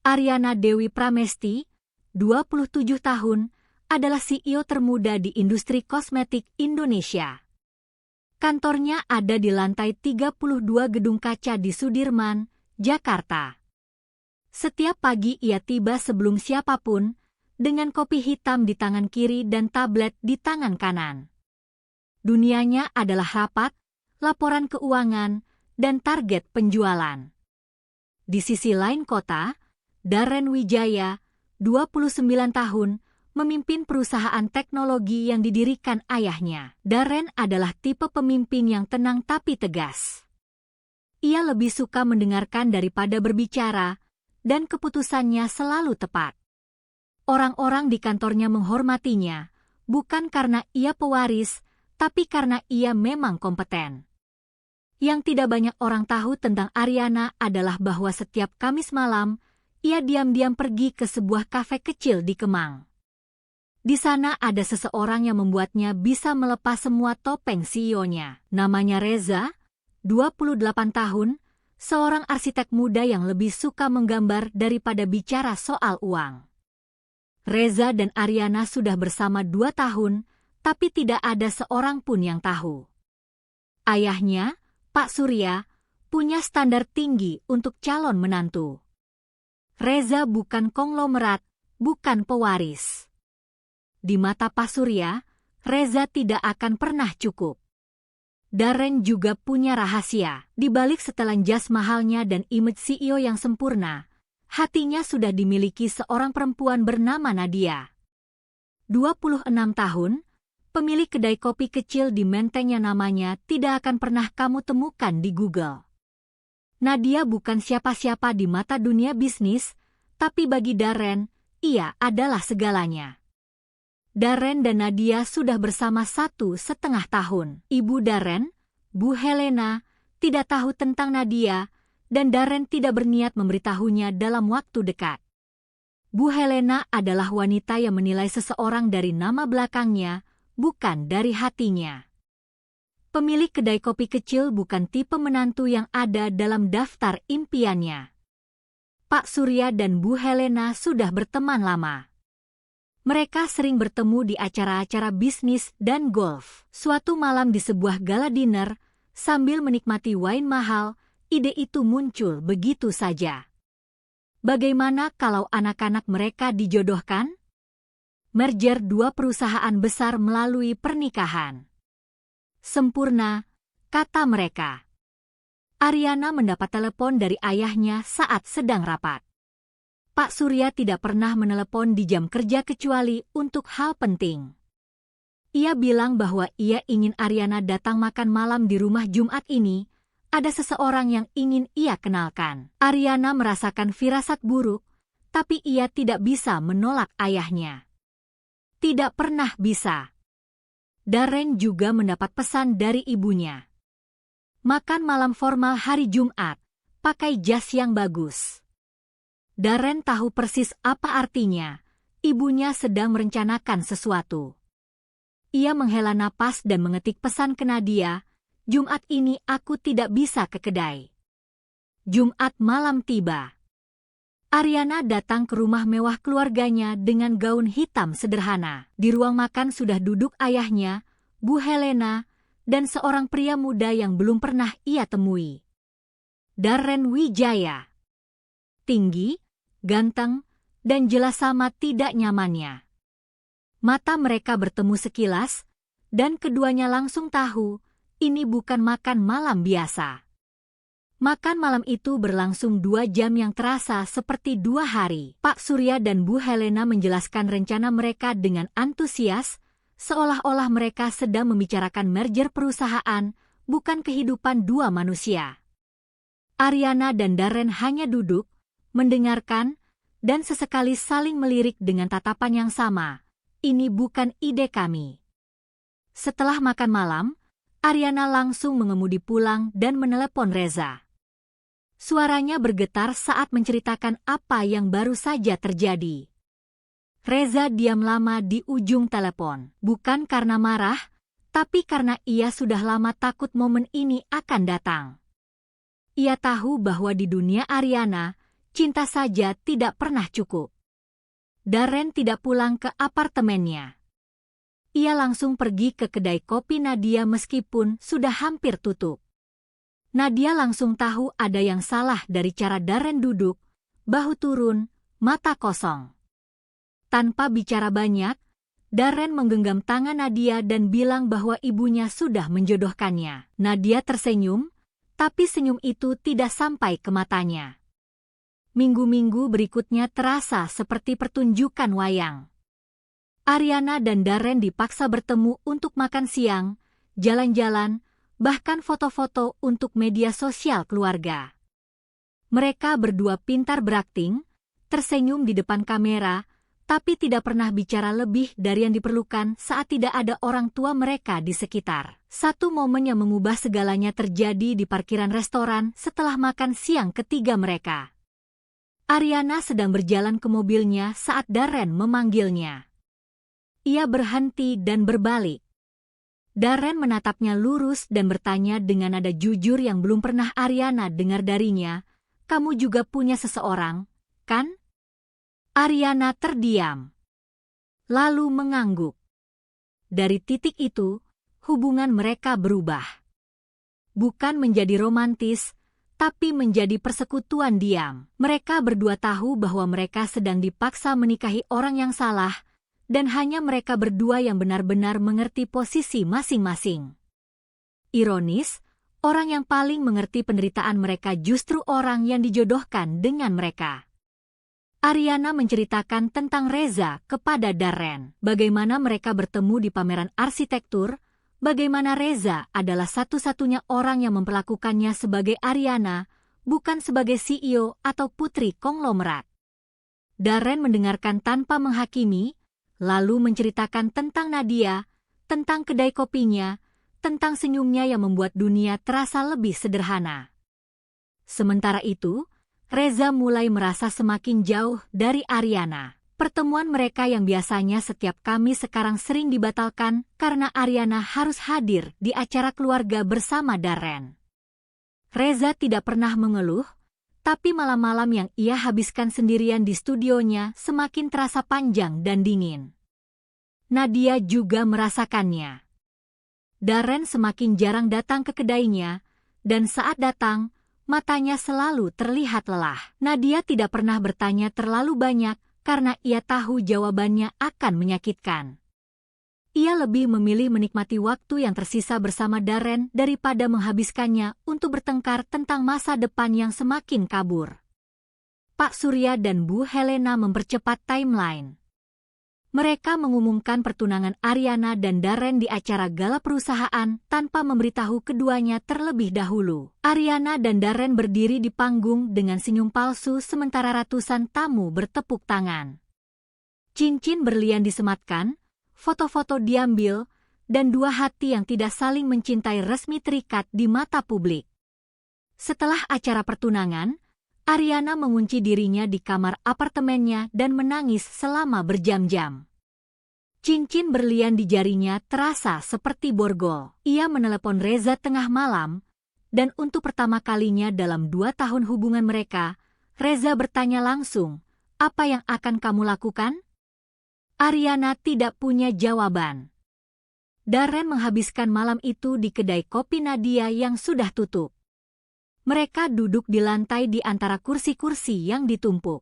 Aryana Dewi Pramesti, 27 tahun, adalah CEO termuda di industri kosmetik Indonesia. Kantornya ada di lantai 32 Gedung Kaca di Sudirman, Jakarta. Setiap pagi ia tiba sebelum siapapun, dengan kopi hitam di tangan kiri dan tablet di tangan kanan. Dunianya adalah rapat, laporan keuangan, dan target penjualan. Di sisi lain kota, Darren Wijaya, 29 tahun, memimpin perusahaan teknologi yang didirikan ayahnya. Darren adalah tipe pemimpin yang tenang tapi tegas. Ia lebih suka mendengarkan daripada berbicara, dan keputusannya selalu tepat. Orang-orang di kantornya menghormatinya, bukan karena ia pewaris, tapi karena ia memang kompeten. Yang tidak banyak orang tahu tentang Aryana adalah bahwa setiap Kamis malam, ia diam-diam pergi ke sebuah kafe kecil di Kemang. Di sana ada seseorang yang membuatnya bisa melepas semua topeng CEO-nya. Namanya Reza, 28 tahun, seorang arsitek muda yang lebih suka menggambar daripada bicara soal uang. Reza dan Aryana sudah bersama 2 tahun, tapi tidak ada seorang pun yang tahu. Ayahnya, Pak Surya, punya standar tinggi untuk calon menantu. Reza bukan konglomerat, bukan pewaris. Di mata Pak Surya, Reza tidak akan pernah cukup. Darren juga punya rahasia. Di balik setelan jas mahalnya dan image CEO yang sempurna, hatinya sudah dimiliki seorang perempuan bernama Nadia. 26 tahun, pemilik kedai kopi kecil di Menteng yang namanya tidak akan pernah kamu temukan di Google. Nadia bukan siapa-siapa di mata dunia bisnis, tapi bagi Darren, ia adalah segalanya. Darren dan Nadia sudah bersama 1,5 tahun. Ibu Darren, Bu Helena, tidak tahu tentang Nadia, dan Darren tidak berniat memberitahunya dalam waktu dekat. Bu Helena adalah wanita yang menilai seseorang dari nama belakangnya, bukan dari hatinya. Pemilik kedai kopi kecil bukan tipe menantu yang ada dalam daftar impiannya. Pak Surya dan Bu Helena sudah berteman lama. Mereka sering bertemu di acara-acara bisnis dan golf. Suatu malam di sebuah gala dinner, sambil menikmati wine mahal, ide itu muncul begitu saja. Bagaimana kalau anak-anak mereka dijodohkan? Merger 2 perusahaan besar melalui pernikahan. Sempurna, kata mereka. Aryana mendapat telepon dari ayahnya saat sedang rapat. Pak Surya tidak pernah menelepon di jam kerja kecuali untuk hal penting. Ia bilang bahwa ia ingin Aryana datang makan malam di rumah Jumat ini. Ada seseorang yang ingin ia kenalkan. Aryana merasakan firasat buruk, tapi ia tidak bisa menolak ayahnya. Tidak pernah bisa. Darren juga mendapat pesan dari ibunya. Makan malam formal hari Jumat, pakai jas yang bagus. Darren tahu persis apa artinya, ibunya sedang merencanakan sesuatu. Ia menghela napas dan mengetik pesan ke Nadia, Jumat ini aku tidak bisa ke kedai. Jumat malam tiba. Aryana datang ke rumah mewah keluarganya dengan gaun hitam sederhana. Di ruang makan sudah duduk ayahnya, Bu Helena, dan seorang pria muda yang belum pernah ia temui. Darren Wijaya. Tinggi, ganteng, dan jelas sama tidak nyamannya. Mata mereka bertemu sekilas, dan keduanya langsung tahu, ini bukan makan malam biasa. Makan malam itu berlangsung 2 jam yang terasa seperti 2 hari. Pak Surya dan Bu Helena menjelaskan rencana mereka dengan antusias, seolah-olah mereka sedang membicarakan merger perusahaan, bukan kehidupan 2 manusia. Aryana dan Darren hanya duduk, mendengarkan, dan sesekali saling melirik dengan tatapan yang sama. Ini bukan ide kami. Setelah makan malam, Aryana langsung mengemudi pulang dan menelepon Reza. Suaranya bergetar saat menceritakan apa yang baru saja terjadi. Reza diam lama di ujung telepon, bukan karena marah, tapi karena ia sudah lama takut momen ini akan datang. Ia tahu bahwa di dunia Aryana, cinta saja tidak pernah cukup. Darren tidak pulang ke apartemennya. Ia langsung pergi ke kedai kopi Nadia meskipun sudah hampir tutup. Nadia langsung tahu ada yang salah dari cara Darren duduk, bahu turun, mata kosong. Tanpa bicara banyak, Darren menggenggam tangan Nadia dan bilang bahwa ibunya sudah menjodohkannya. Nadia tersenyum, tapi senyum itu tidak sampai ke matanya. Minggu-minggu berikutnya terasa seperti pertunjukan wayang. Ariana dan Darren dipaksa bertemu untuk makan siang, jalan-jalan, bahkan foto-foto untuk media sosial keluarga. Mereka berdua pintar berakting, tersenyum di depan kamera, tapi tidak pernah bicara lebih dari yang diperlukan saat tidak ada orang tua mereka di sekitar. Satu momen yang mengubah segalanya terjadi di parkiran restoran setelah makan siang ketiga mereka. Ariana sedang berjalan ke mobilnya saat Darren memanggilnya. Ia berhenti dan berbalik. Darren menatapnya lurus dan bertanya dengan nada jujur yang belum pernah Ariana dengar darinya, "Kamu juga punya seseorang, kan?" Ariana terdiam, lalu mengangguk. Dari titik itu, hubungan mereka berubah. Bukan menjadi romantis, tapi menjadi persekutuan diam. Mereka berdua tahu bahwa mereka sedang dipaksa menikahi orang yang salah, dan hanya mereka berdua yang benar-benar mengerti posisi masing-masing. Ironis, orang yang paling mengerti penderitaan mereka justru orang yang dijodohkan dengan mereka. Ariana menceritakan tentang Reza kepada Darren, bagaimana mereka bertemu di pameran arsitektur, bagaimana Reza adalah satu-satunya orang yang memperlakukannya sebagai Ariana, bukan sebagai CEO atau putri konglomerat. Darren mendengarkan tanpa menghakimi, lalu menceritakan tentang Nadia, tentang kedai kopinya, tentang senyumnya yang membuat dunia terasa lebih sederhana. Sementara itu, Reza mulai merasa semakin jauh dari Ariana. Pertemuan mereka yang biasanya setiap Kamis sekarang sering dibatalkan karena Ariana harus hadir di acara keluarga bersama Darren. Reza tidak pernah mengeluh, tapi malam-malam yang ia habiskan sendirian di studionya semakin terasa panjang dan dingin. Nadia juga merasakannya. Darren semakin jarang datang ke kedainya, dan saat datang, matanya selalu terlihat lelah. Nadia tidak pernah bertanya terlalu banyak karena ia tahu jawabannya akan menyakitkan. Ia lebih memilih menikmati waktu yang tersisa bersama Darren daripada menghabiskannya untuk bertengkar tentang masa depan yang semakin kabur. Pak Surya dan Bu Helena mempercepat timeline. Mereka mengumumkan pertunangan Ariana dan Darren di acara gala perusahaan tanpa memberitahu keduanya terlebih dahulu. Ariana dan Darren berdiri di panggung dengan senyum palsu sementara ratusan tamu bertepuk tangan. Cincin berlian disematkan, foto-foto diambil, dan dua hati yang tidak saling mencintai resmi terikat di mata publik. Setelah acara pertunangan, Ariana mengunci dirinya di kamar apartemennya dan menangis selama berjam-jam. Cincin berlian di jarinya terasa seperti borgol. Ia menelepon Reza tengah malam, dan untuk pertama kalinya dalam 2 tahun hubungan mereka, Reza bertanya langsung, "Apa yang akan kamu lakukan?" Ariana tidak punya jawaban. Darren menghabiskan malam itu di kedai kopi Nadia yang sudah tutup. Mereka duduk di lantai di antara kursi-kursi yang ditumpuk.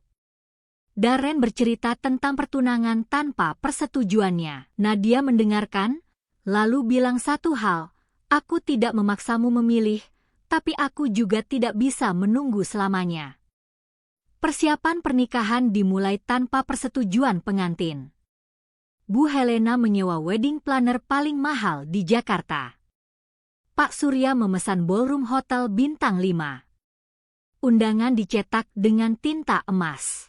Darren bercerita tentang pertunangan tanpa persetujuannya. Nadia mendengarkan, lalu bilang satu hal, "Aku tidak memaksamu memilih, tapi aku juga tidak bisa menunggu selamanya." Persiapan pernikahan dimulai tanpa persetujuan pengantin. Bu Helena menyewa wedding planner paling mahal di Jakarta. Pak Surya memesan ballroom hotel bintang 5. Undangan dicetak dengan tinta emas.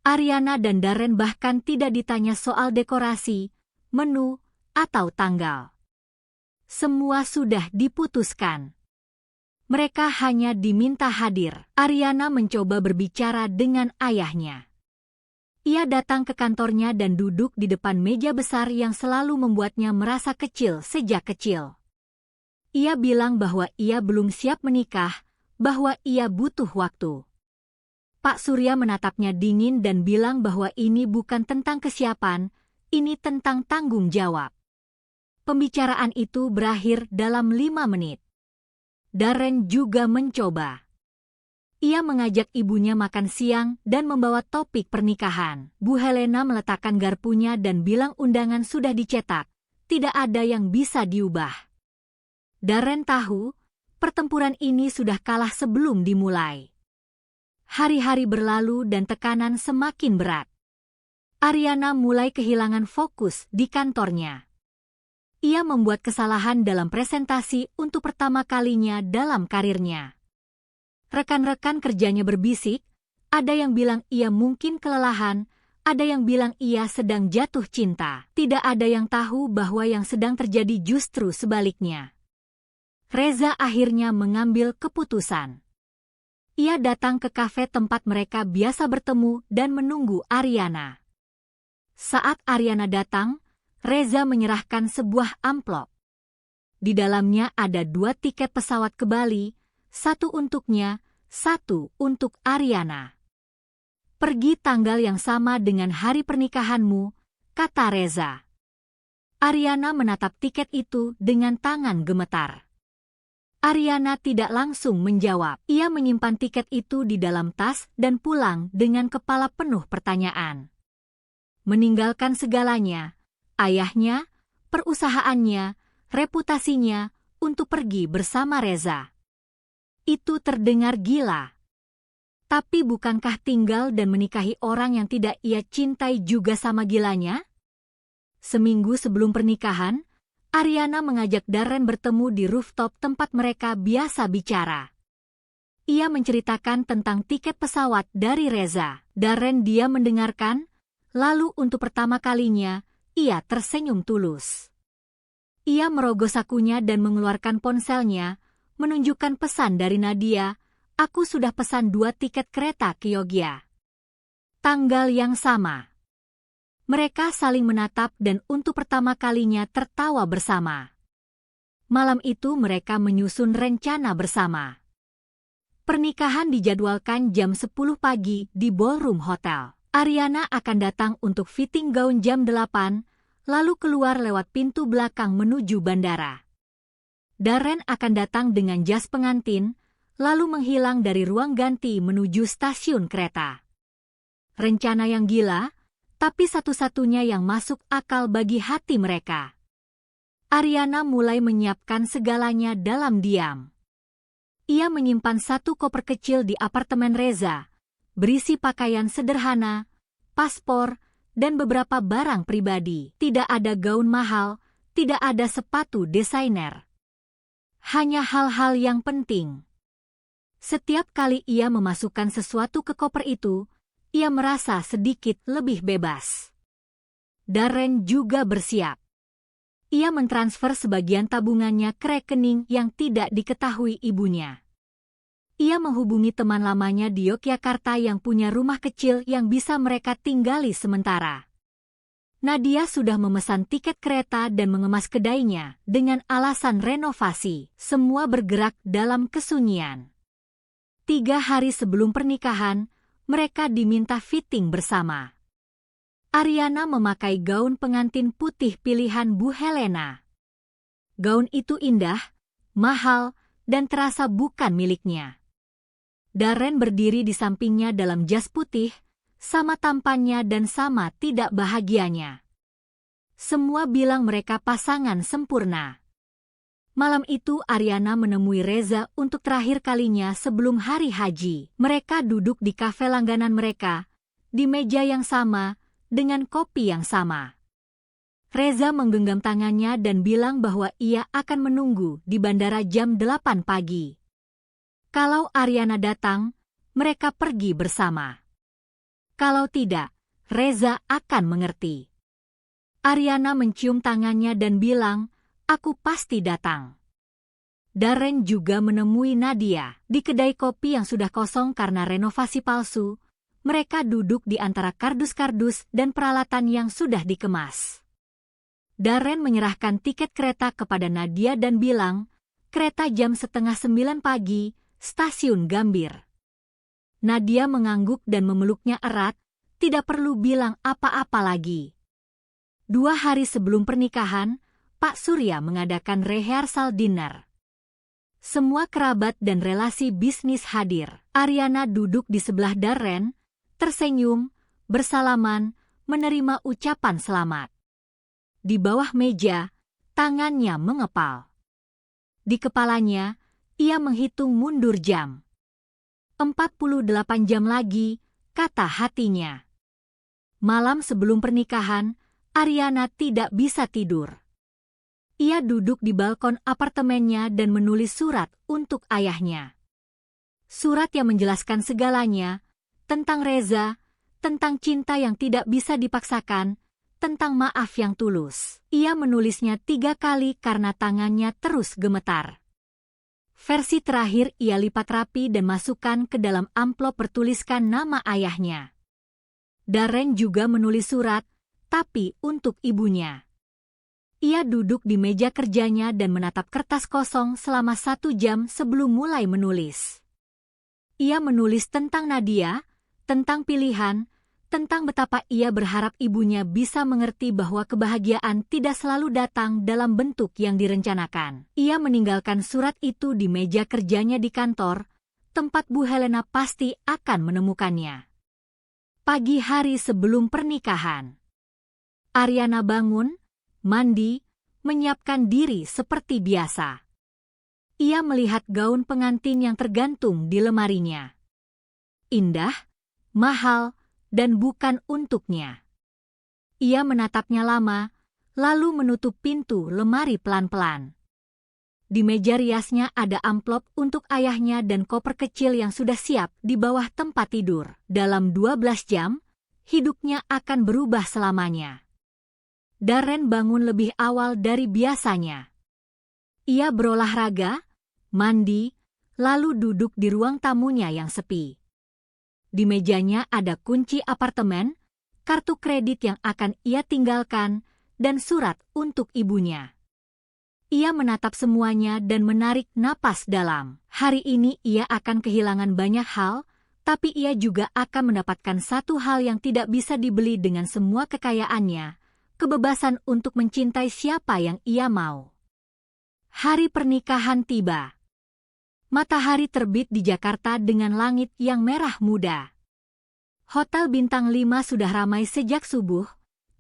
Ariana dan Darren bahkan tidak ditanya soal dekorasi, menu, atau tanggal. Semua sudah diputuskan. Mereka hanya diminta hadir. Ariana mencoba berbicara dengan ayahnya. Ia datang ke kantornya dan duduk di depan meja besar yang selalu membuatnya merasa kecil sejak kecil. Ia bilang bahwa ia belum siap menikah, bahwa ia butuh waktu. Pak Surya menatapnya dingin dan bilang bahwa ini bukan tentang kesiapan, ini tentang tanggung jawab. Pembicaraan itu berakhir dalam 5 menit. Darren juga mencoba. Ia mengajak ibunya makan siang dan membawa topik pernikahan. Bu Helena meletakkan garpunya dan bilang undangan sudah dicetak, tidak ada yang bisa diubah. Darren tahu, pertempuran ini sudah kalah sebelum dimulai. Hari-hari berlalu dan tekanan semakin berat. Ariana mulai kehilangan fokus di kantornya. Ia membuat kesalahan dalam presentasi untuk pertama kalinya dalam karirnya. Rekan-rekan kerjanya berbisik, ada yang bilang ia mungkin kelelahan, ada yang bilang ia sedang jatuh cinta. Tidak ada yang tahu bahwa yang sedang terjadi justru sebaliknya. Reza akhirnya mengambil keputusan. Ia datang ke kafe tempat mereka biasa bertemu dan menunggu Ariana. Saat Ariana datang, Reza menyerahkan sebuah amplop. Di dalamnya ada 2 tiket pesawat ke Bali, 1 untuknya, 1 untuk Ariana. Pergi tanggal yang sama dengan hari pernikahanmu, kata Reza. Ariana menatap tiket itu dengan tangan gemetar. Ariana tidak langsung menjawab. Ia menyimpan tiket itu di dalam tas dan pulang dengan kepala penuh pertanyaan. Meninggalkan segalanya, ayahnya, perusahaannya, reputasinya, untuk pergi bersama Reza. Itu terdengar gila. Tapi bukankah tinggal dan menikahi orang yang tidak ia cintai juga sama gilanya? Seminggu sebelum pernikahan, Ariana mengajak Darren bertemu di rooftop tempat mereka biasa bicara. Ia menceritakan tentang tiket pesawat dari Reza. Darren diam mendengarkan, lalu untuk pertama kalinya, ia tersenyum tulus. Ia merogoh sakunya dan mengeluarkan ponselnya, menunjukkan pesan dari Nadia, aku sudah pesan 2 tiket kereta ke Yogyakarta. Tanggal yang sama. Mereka saling menatap dan untuk pertama kalinya tertawa bersama. Malam itu mereka menyusun rencana bersama. Pernikahan dijadwalkan jam 10 pagi di Ballroom Hotel. Ariana akan datang untuk fitting gaun jam 8, lalu keluar lewat pintu belakang menuju bandara. Darren akan datang dengan jas pengantin, lalu menghilang dari ruang ganti menuju stasiun kereta. Rencana yang gila, tapi satu-satunya yang masuk akal bagi hati mereka. Ariana mulai menyiapkan segalanya dalam diam. Ia menyimpan 1 koper kecil di apartemen Reza, berisi pakaian sederhana, paspor, dan beberapa barang pribadi. Tidak ada gaun mahal, tidak ada sepatu desainer. Hanya hal-hal yang penting. Setiap kali ia memasukkan sesuatu ke koper itu, ia merasa sedikit lebih bebas. Darren juga bersiap. Ia mentransfer sebagian tabungannya ke rekening yang tidak diketahui ibunya. Ia menghubungi teman lamanya di Yogyakarta yang punya rumah kecil yang bisa mereka tinggali sementara. Nadia sudah memesan tiket kereta dan mengemas kedainya dengan alasan renovasi. Semua bergerak dalam kesunyian. 3 hari sebelum pernikahan, mereka diminta fitting bersama. Ariana memakai gaun pengantin putih pilihan Bu Helena. Gaun itu indah, mahal, dan terasa bukan miliknya. Darren berdiri di sampingnya dalam jas putih, sama tampannya dan sama tidak bahagianya. Semua bilang mereka pasangan sempurna. Malam itu Ariana menemui Reza untuk terakhir kalinya sebelum hari haji. Mereka duduk di kafe langganan mereka, di meja yang sama, dengan kopi yang sama. Reza menggenggam tangannya dan bilang bahwa ia akan menunggu di bandara jam 8 pagi. Kalau Ariana datang, mereka pergi bersama. Kalau tidak, Reza akan mengerti. Ariana mencium tangannya dan bilang, aku pasti datang. Darren juga menemui Nadia. Di kedai kopi yang sudah kosong karena renovasi palsu, mereka duduk di antara kardus-kardus dan peralatan yang sudah dikemas. Darren menyerahkan tiket kereta kepada Nadia dan bilang, kereta jam 8:30 pagi, stasiun Gambir. Nadia mengangguk dan memeluknya erat, tidak perlu bilang apa-apa lagi. 2 hari sebelum pernikahan, Pak Surya mengadakan rehearsal dinner. Semua kerabat dan relasi bisnis hadir. Ariana duduk di sebelah Darren, tersenyum, bersalaman, menerima ucapan selamat. Di bawah meja, tangannya mengepal. Di kepalanya, ia menghitung mundur jam. 48 jam lagi, kata hatinya. Malam sebelum pernikahan, Ariana tidak bisa tidur. Ia duduk di balkon apartemennya dan menulis surat untuk ayahnya. Surat yang menjelaskan segalanya, tentang Reza, tentang cinta yang tidak bisa dipaksakan, tentang maaf yang tulus. Ia menulisnya 3 kali karena tangannya terus gemetar. Versi terakhir ia lipat rapi dan masukkan ke dalam amplop bertuliskan nama ayahnya. Darren juga menulis surat, tapi untuk ibunya. Ia duduk di meja kerjanya dan menatap kertas kosong selama 1 jam sebelum mulai menulis. Ia menulis tentang Nadia, tentang pilihan, tentang betapa ia berharap ibunya bisa mengerti bahwa kebahagiaan tidak selalu datang dalam bentuk yang direncanakan. Ia meninggalkan surat itu di meja kerjanya di kantor, tempat Bu Helena pasti akan menemukannya. Pagi hari sebelum pernikahan, Ariana bangun, mandi, menyiapkan diri seperti biasa. Ia melihat gaun pengantin yang tergantung di lemarinya. Indah, mahal, dan bukan untuknya. Ia menatapnya lama, lalu menutup pintu lemari pelan-pelan. Di meja riasnya ada amplop untuk ayahnya dan koper kecil yang sudah siap di bawah tempat tidur. Dalam 12 jam, hidupnya akan berubah selamanya. Darren bangun lebih awal dari biasanya. Ia berolahraga, mandi, lalu duduk di ruang tamunya yang sepi. Di mejanya ada kunci apartemen, kartu kredit yang akan ia tinggalkan, dan surat untuk ibunya. Ia menatap semuanya dan menarik napas dalam. Hari ini ia akan kehilangan banyak hal, tapi ia juga akan mendapatkan satu hal yang tidak bisa dibeli dengan semua kekayaannya, kebebasan untuk mencintai siapa yang ia mau. Hari pernikahan tiba. Matahari terbit di Jakarta dengan langit yang merah muda. Hotel Bintang 5 sudah ramai sejak subuh,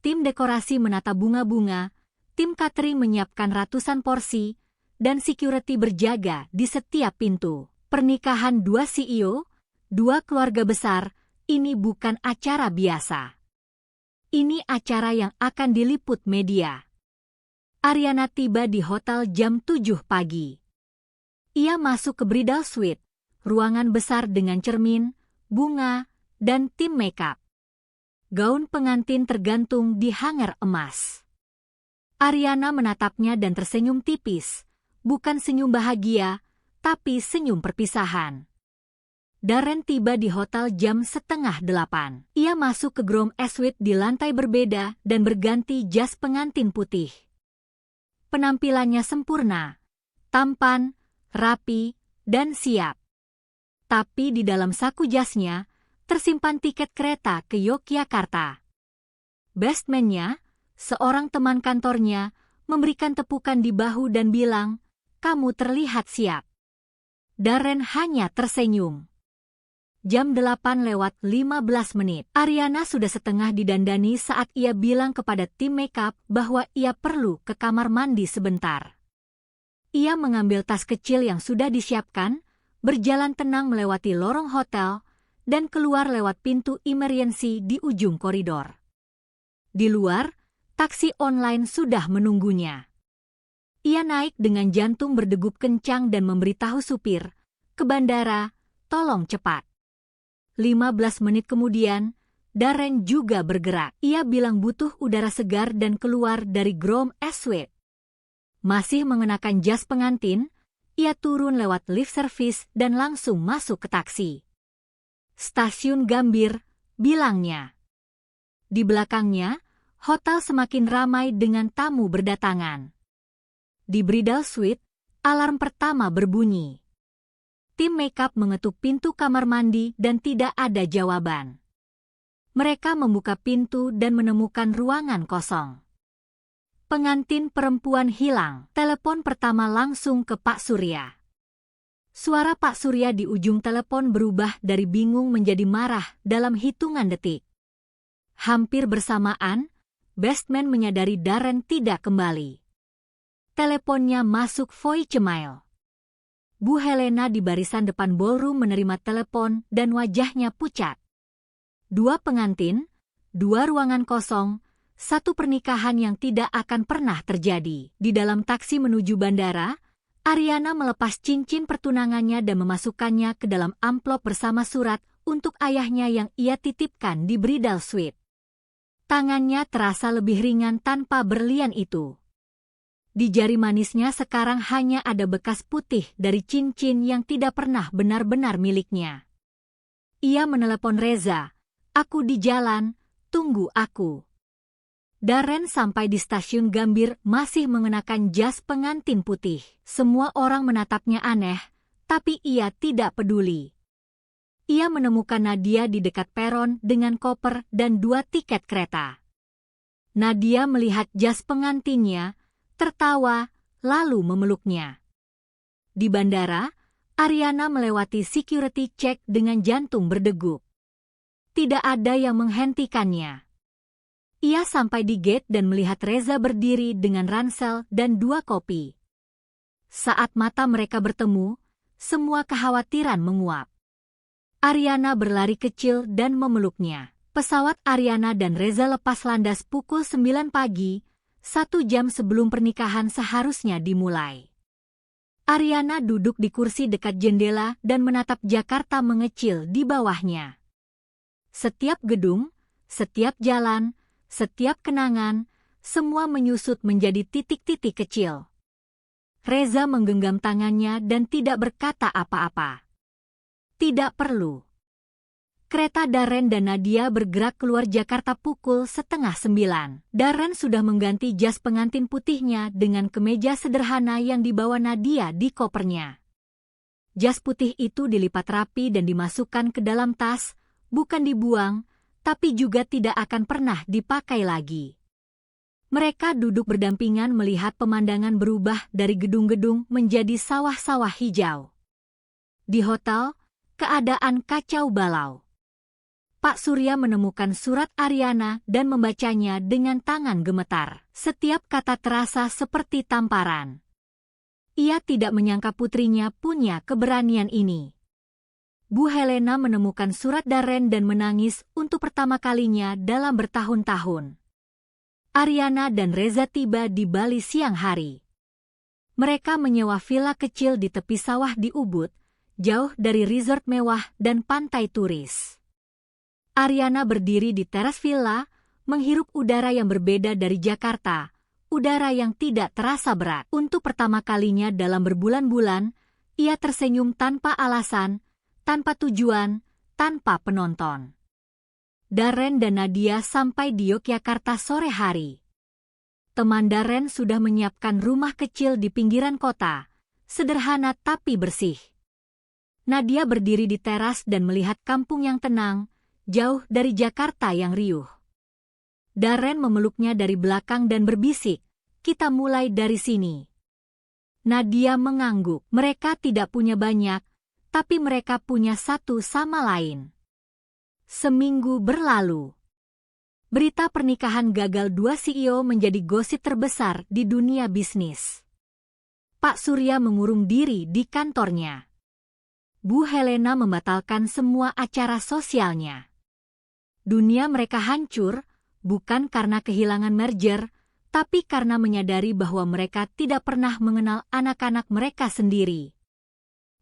tim dekorasi menata bunga-bunga, tim catering menyiapkan ratusan porsi, dan security berjaga di setiap pintu. Pernikahan 2 CEO, 2 keluarga besar, ini bukan acara biasa. Ini acara yang akan diliput media. Ariana tiba di hotel jam 7 pagi. Ia masuk ke bridal suite, ruangan besar dengan cermin, bunga, dan tim makeup. Gaun pengantin tergantung di hanger emas. Ariana menatapnya dan tersenyum tipis, bukan senyum bahagia, tapi senyum perpisahan. Darren tiba di hotel jam 7:30. Ia masuk ke Grand Suite di lantai berbeda dan berganti jas pengantin putih. Penampilannya sempurna, tampan, rapi, dan siap. Tapi di dalam saku jasnya, tersimpan tiket kereta ke Yogyakarta. Best man-nya, seorang teman kantornya, memberikan tepukan di bahu dan bilang, "Kamu terlihat siap." Darren hanya tersenyum. Jam 8:15. Ariana sudah setengah didandani saat ia bilang kepada tim makeup bahwa ia perlu ke kamar mandi sebentar. Ia mengambil tas kecil yang sudah disiapkan, berjalan tenang melewati lorong hotel, dan keluar lewat pintu emergency di ujung koridor. Di luar, taksi online sudah menunggunya. Ia naik dengan jantung berdegup kencang dan memberitahu supir, "Ke bandara, tolong cepat." 15 menit kemudian, Darren juga bergerak. Ia bilang butuh udara segar dan keluar dari Grand Suite. Masih mengenakan jas pengantin, ia turun lewat lift service dan langsung masuk ke taksi. "Stasiun Gambir," bilangnya. Di belakangnya, hotel semakin ramai dengan tamu berdatangan. Di bridal suite, alarm pertama berbunyi. Tim makeup mengetuk pintu kamar mandi dan tidak ada jawaban. Mereka membuka pintu dan menemukan ruangan kosong. Pengantin perempuan hilang. Telepon pertama langsung ke Pak Surya. Suara Pak Surya di ujung telepon berubah dari bingung menjadi marah dalam hitungan detik. Hampir bersamaan, Bestman menyadari Darren tidak kembali. Teleponnya masuk voicemail. Bu Helena di barisan depan ballroom menerima telepon dan wajahnya pucat. 2 pengantin, 2 ruangan kosong, 1 pernikahan yang tidak akan pernah terjadi. Di dalam taksi menuju bandara, Ariana melepas cincin pertunangannya dan memasukkannya ke dalam amplop bersama surat untuk ayahnya yang ia titipkan di bridal suite. Tangannya terasa lebih ringan tanpa berlian itu. Di jari manisnya sekarang hanya ada bekas putih dari cincin yang tidak pernah benar-benar miliknya. Ia menelepon Reza, "Aku di jalan, tunggu aku." Darren sampai di stasiun Gambir masih mengenakan jas pengantin putih. Semua orang menatapnya aneh, tapi ia tidak peduli. Ia menemukan Nadia di dekat peron dengan koper dan 2 tiket kereta. Nadia melihat jas pengantinnya, tertawa, lalu memeluknya. Di bandara, Ariana melewati security check dengan jantung berdegup. Tidak ada yang menghentikannya. Ia sampai di gate dan melihat Reza berdiri dengan ransel dan 2 kopi. Saat mata mereka bertemu, semua kekhawatiran menguap. Ariana berlari kecil dan memeluknya. Pesawat Ariana dan Reza lepas landas pukul 9 pagi, 1 jam sebelum pernikahan seharusnya dimulai. Ariana duduk di kursi dekat jendela dan menatap Jakarta mengecil di bawahnya. Setiap gedung, setiap jalan, setiap kenangan, semua menyusut menjadi titik-titik kecil. Reza menggenggam tangannya dan tidak berkata apa-apa. Tidak perlu. Kereta Darren dan Nadia bergerak keluar Jakarta pukul 8:30. Darren sudah mengganti jas pengantin putihnya dengan kemeja sederhana yang dibawa Nadia di kopernya. Jas putih itu dilipat rapi dan dimasukkan ke dalam tas, bukan dibuang, tapi juga tidak akan pernah dipakai lagi. Mereka duduk berdampingan melihat pemandangan berubah dari gedung-gedung menjadi sawah-sawah hijau. Di hotel, keadaan kacau balau. Pak Surya menemukan surat Ariana dan membacanya dengan tangan gemetar. Setiap kata terasa seperti tamparan. Ia tidak menyangka putrinya punya keberanian ini. Bu Helena menemukan surat Darren dan menangis untuk pertama kalinya dalam bertahun-tahun. Ariana dan Reza tiba di Bali siang hari. Mereka menyewa villa kecil di tepi sawah di Ubud, jauh dari resort mewah dan pantai turis. Ariana berdiri di teras villa, menghirup udara yang berbeda dari Jakarta, udara yang tidak terasa berat. Untuk pertama kalinya dalam berbulan-bulan, ia tersenyum tanpa alasan, tanpa tujuan, tanpa penonton. Darren dan Nadia sampai di Yogyakarta sore hari. Teman Darren sudah menyiapkan rumah kecil di pinggiran kota, sederhana tapi bersih. Nadia berdiri di teras dan melihat kampung yang tenang, jauh dari Jakarta yang riuh. Darren memeluknya dari belakang dan berbisik, "Kita mulai dari sini." Nadia mengangguk. Mereka tidak punya banyak, tapi mereka punya satu sama lain. Seminggu berlalu. Berita pernikahan gagal 2 CEO menjadi gosip terbesar di dunia bisnis. Pak Surya mengurung diri di kantornya. Bu Helena membatalkan semua acara sosialnya. Dunia mereka hancur, bukan karena kehilangan merger, tapi karena menyadari bahwa mereka tidak pernah mengenal anak-anak mereka sendiri.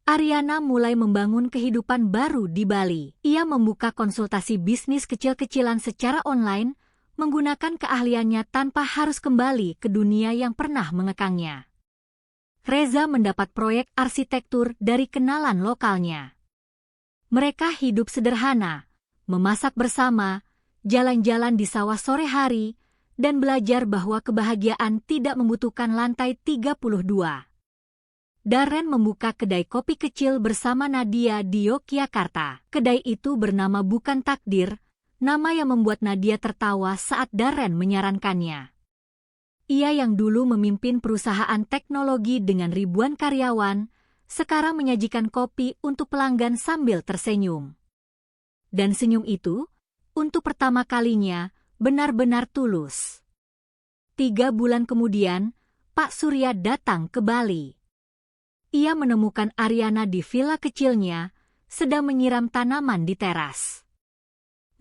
Ariana mulai membangun kehidupan baru di Bali. Ia membuka konsultasi bisnis kecil-kecilan secara online, menggunakan keahliannya tanpa harus kembali ke dunia yang pernah mengekangnya. Reza mendapat proyek arsitektur dari kenalan lokalnya. Mereka hidup sederhana, memasak bersama, jalan-jalan di sawah sore hari, dan belajar bahwa kebahagiaan tidak membutuhkan lantai 32. Darren membuka kedai kopi kecil bersama Nadia di Yogyakarta. Kedai itu bernama Bukan Takdir, nama yang membuat Nadia tertawa saat Darren menyarankannya. Ia yang dulu memimpin perusahaan teknologi dengan ribuan karyawan, sekarang menyajikan kopi untuk pelanggan sambil tersenyum. Dan senyum itu, untuk pertama kalinya, benar-benar tulus. 3 bulan kemudian, Pak Surya datang ke Bali. Ia menemukan Ariana di villa kecilnya, sedang menyiram tanaman di teras.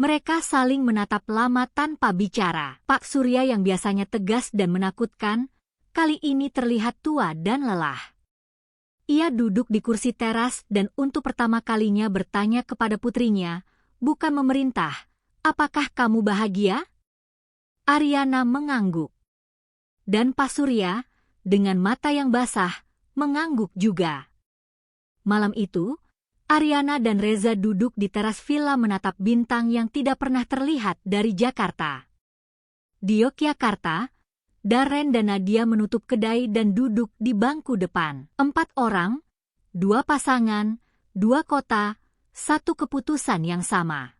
Mereka saling menatap lama tanpa bicara. Pak Surya yang biasanya tegas dan menakutkan, kali ini terlihat tua dan lelah. Ia duduk di kursi teras dan untuk pertama kalinya bertanya kepada putrinya, bukan memerintah, apakah kamu bahagia? Ariana mengangguk. Dan Pak Surya, dengan mata yang basah, mengangguk juga. Malam itu, Ariana dan Reza duduk di teras villa menatap bintang yang tidak pernah terlihat dari Jakarta. Di Yogyakarta, Darren dan Nadia menutup kedai dan duduk di bangku depan. 4 orang, 2 pasangan, 2 kota, 1 keputusan yang sama.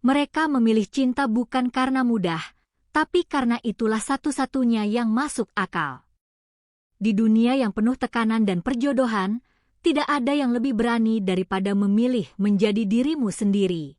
Mereka memilih cinta bukan karena mudah, tapi karena itulah satu-satunya yang masuk akal. Di dunia yang penuh tekanan dan perjodohan, tidak ada yang lebih berani daripada memilih menjadi dirimu sendiri.